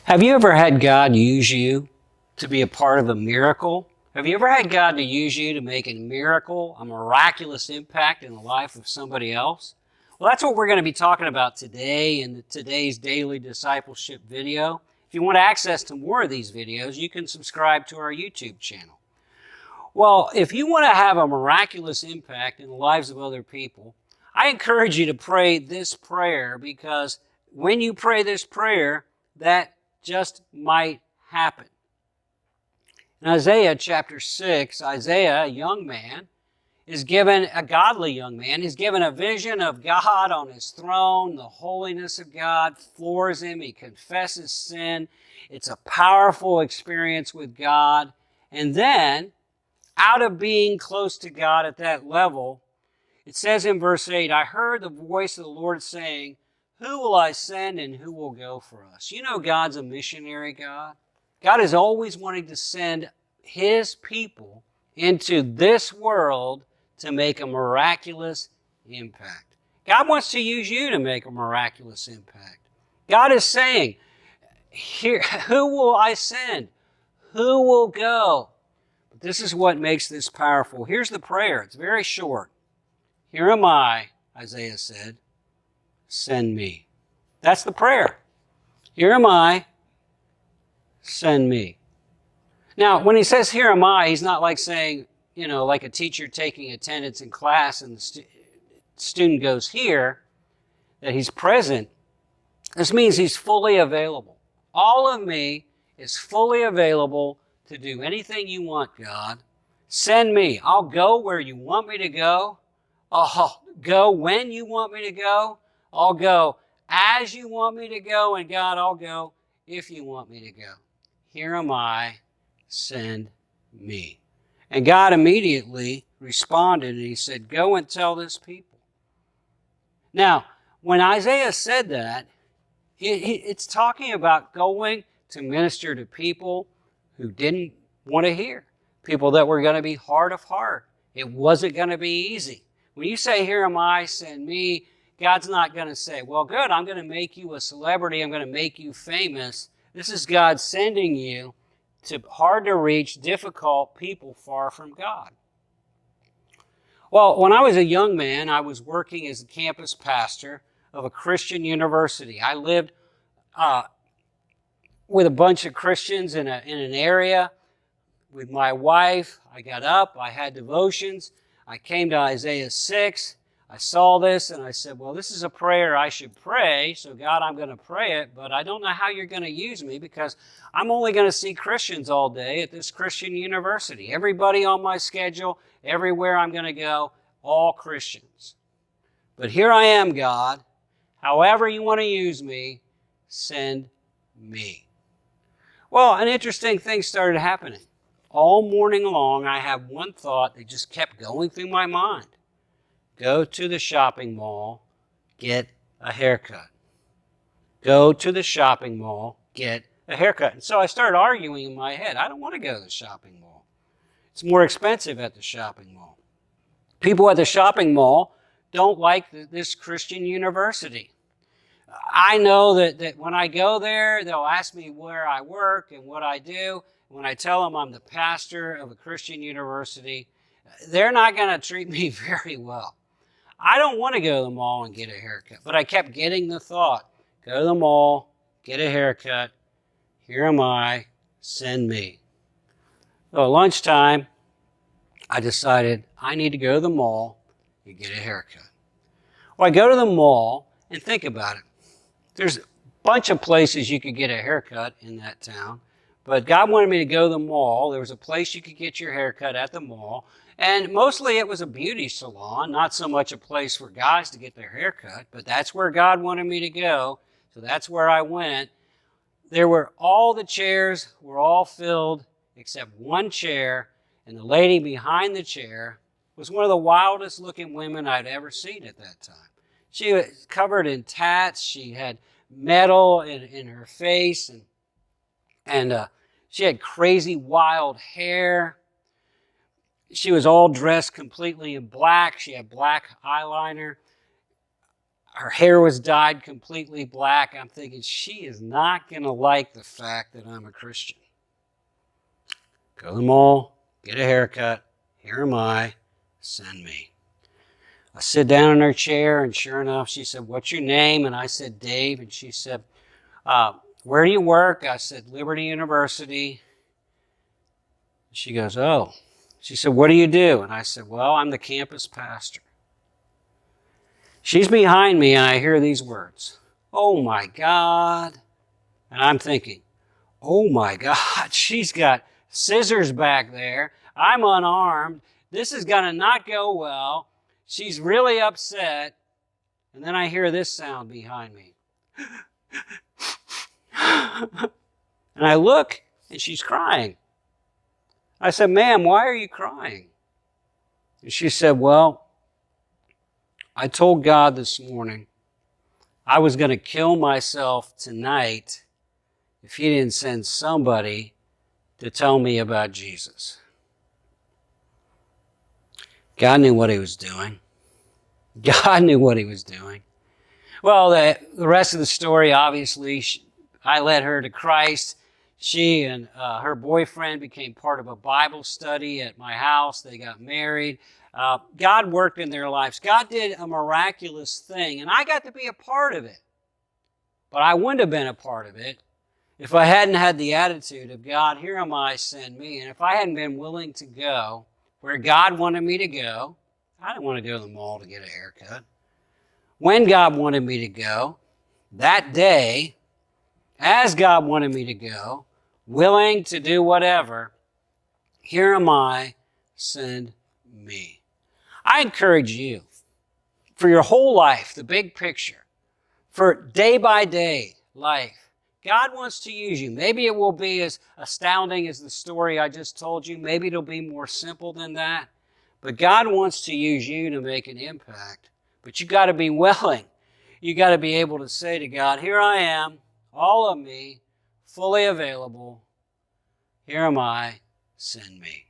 Have you ever had God use you to be a part of a miracle? Have you ever had God to use you to make a miracle, a miraculous impact in the life of somebody else? Well, that's what we're going to be talking about today in today's daily discipleship video. If you want access to more of these videos, you can subscribe to our YouTube channel. Well, if you want to have a miraculous impact in the lives of other people, I encourage you to pray this prayer, because when you pray this prayer, that just might happen. In Isaiah chapter 6, Isaiah, a young man, a godly young man, is given a vision of God on his throne. The holiness of God floors him. He confesses sin. It's a powerful experience with God. And then, out of being close to God at that level, it says in verse 8, I heard the voice of the Lord saying, who will I send and who will go for us? You know God's a missionary God. God is always wanting to send His people into this world to make a miraculous impact. God wants to use you to make a miraculous impact. God is saying, here, who will I send? Who will go? But this is what makes this powerful. Here's the prayer. It's very short. Here am I, Isaiah said. Send me. That's the prayer. Here am I. Send me. Now, when he says, here am I, he's not like saying, like a teacher taking attendance in class and the student goes here, that he's present. This means he's fully available. All of me is fully available to do anything you want, God. Send me. I'll go where you want me to go. I'll go when you want me to go. I'll go as you want me to go. And God, I'll go if you want me to go. Here am I. Send me. And God immediately responded and he said, go and tell this people. Now, when Isaiah said that, it's talking about going to minister to people who didn't want to hear, people that were going to be hard of heart. It wasn't going to be easy. When you say, here am I, send me, God's not going to say, well, good, I'm going to make you a celebrity, I'm going to make you famous. This is God sending you to hard-to-reach, difficult people far from God. Well, when I was a young man, I was working as a campus pastor of a Christian university. I lived with a bunch of Christians in an area with my wife. I got up, I had devotions. I came to Isaiah 6. I saw this and I said, well, this is a prayer I should pray. So God, I'm going to pray it, but I don't know how you're going to use me because I'm only going to see Christians all day at this Christian university. Everybody on my schedule, everywhere I'm going to go, all Christians. But here I am, God. However you want to use me, send me. Well, an interesting thing started happening. All morning long, I have one thought that just kept going through my mind. Go to the shopping mall, get a haircut. Go to the shopping mall, get a haircut. And so I started arguing in my head. I don't want to go to the shopping mall. It's more expensive at the shopping mall. People at the shopping mall don't like this Christian university. I know that when I go there, they'll ask me where I work and what I do. When I tell them I'm the pastor of a Christian university, they're not going to treat me very well. I don't want to go to the mall and get a haircut, but I kept getting the thought, go to the mall, get a haircut, here am I, send me. So at lunchtime, I decided I need to go to the mall and get a haircut. Well, I go to the mall and think about it. There's a bunch of places you could get a haircut in that town, but God wanted me to go to the mall. There was a place you could get your haircut at the mall. And mostly it was a beauty salon, not so much a place for guys to get their hair cut, but that's where God wanted me to go, so that's where I went. All the chairs were all filled except one chair, and the lady behind the chair was one of the wildest looking women I'd ever seen at that time. She was covered in tats, she had metal in her face, and she had crazy wild hair. She was all dressed completely in black. She had black eyeliner. Her hair was dyed completely black. I'm thinking, she is not going to like the fact that I'm a Christian. Go to the mall, get a haircut. Here am I, send me. I sit down in her chair, and sure enough, she said, what's your name? And I said, Dave. And she said, where do you work? I said, Liberty University. She goes, oh. She said, what do you do? And I said, well, I'm the campus pastor. She's behind me, and I hear these words, oh my God. And I'm thinking, oh my God, she's got scissors back there. I'm unarmed. This is going to not go well. She's really upset. And then I hear this sound behind me. And I look, and she's crying. I said, ma'am, why are you crying? And she said, well, I told God this morning I was going to kill myself tonight if He didn't send somebody to tell me about Jesus. God knew what He was doing. God knew what He was doing. Well, the rest of the story, obviously, I led her to Christ. She and her boyfriend became part of a Bible study at my house. They got married. God worked in their lives. God did a miraculous thing, and I got to be a part of it. But I wouldn't have been a part of it if I hadn't had the attitude of, God, here am I, send me. And if I hadn't been willing to go where God wanted me to go, I didn't want to go to the mall to get a haircut. When God wanted me to go, that day, as God wanted me to go, willing to do whatever, here am I, send me. I encourage you, for your whole life, the big picture, for day by day life, God wants to use you. Maybe it will be as astounding as the story I just told you. Maybe it'll be more simple than that. But God wants to use you to make an impact. But you got to be willing. You got to be able to say to God, here I am, all of me, fully available. Here am I, send me.